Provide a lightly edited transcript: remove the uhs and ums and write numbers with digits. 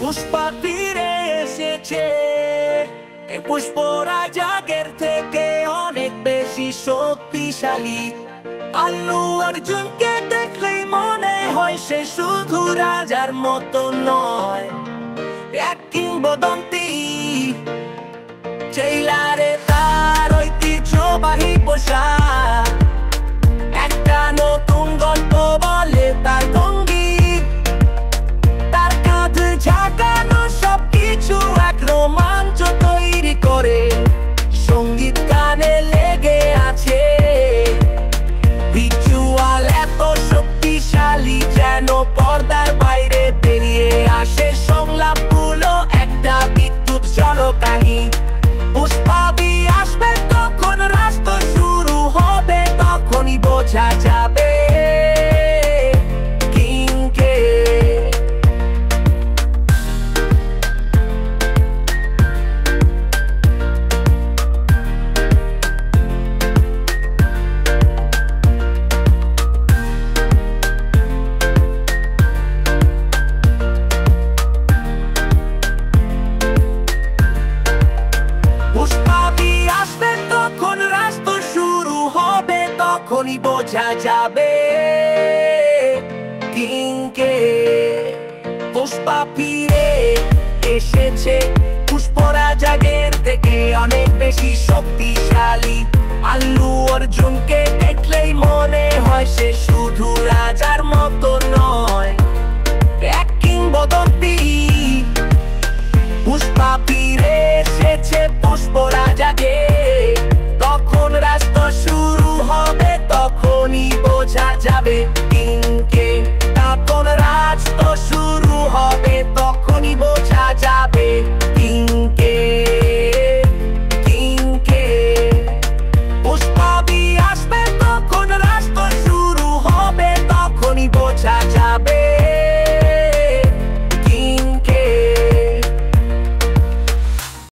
পুষ্পা ফিরে এসেছে। এই পুষ্পরাজ আগের থেকে অনেক বেশি শক্তিশালী। আল্লু অর্জুনকে দেখলেই মনে হয় সে শুধু রাজার মতো নয়, এক কিংবদন্তি। ট্রেইলারে তার ঐতিহ্যবাহী পোশাক, একটা নতুন গল্প বলে তার সঙ্গীত, তার কাঁধে ঝাঁকানো সবকিছু এক রোমাঞ্চ তৈরি করে। সঙ্গীত গানে লেগে আছে, ভিজুয়াল এত শক্তিশালী যেন পর্দার বাইরে বেরিয়ে আসে সংলাপগুলো একটা বিদ্যুৎ ঝলকানি। পুষ্পাবি আসবে তখন রাস্তা শুরু হবে, তখনই বোঝা যাবে কিংকে। পুষ্পাবি আসবে তখন রাস্তা শুরু হবে, তখনই বোঝা যাবে কিংকে। পুষ্পা ফিরে এসেছে, পুষ্পরাজ আগের থেকে অনেক বেশি শক্তিশালী। আল্লু অর্জুনকে দেখলেই মনে হয় সে শুধু রাজার মতো নয়, এক কিংবদন্তি। পুষ্পা ফিরে এসেছে, পুষ্পরাজ আগে, তখন রাস্তা শুরু হবে, তখনই বোঝা যাবে।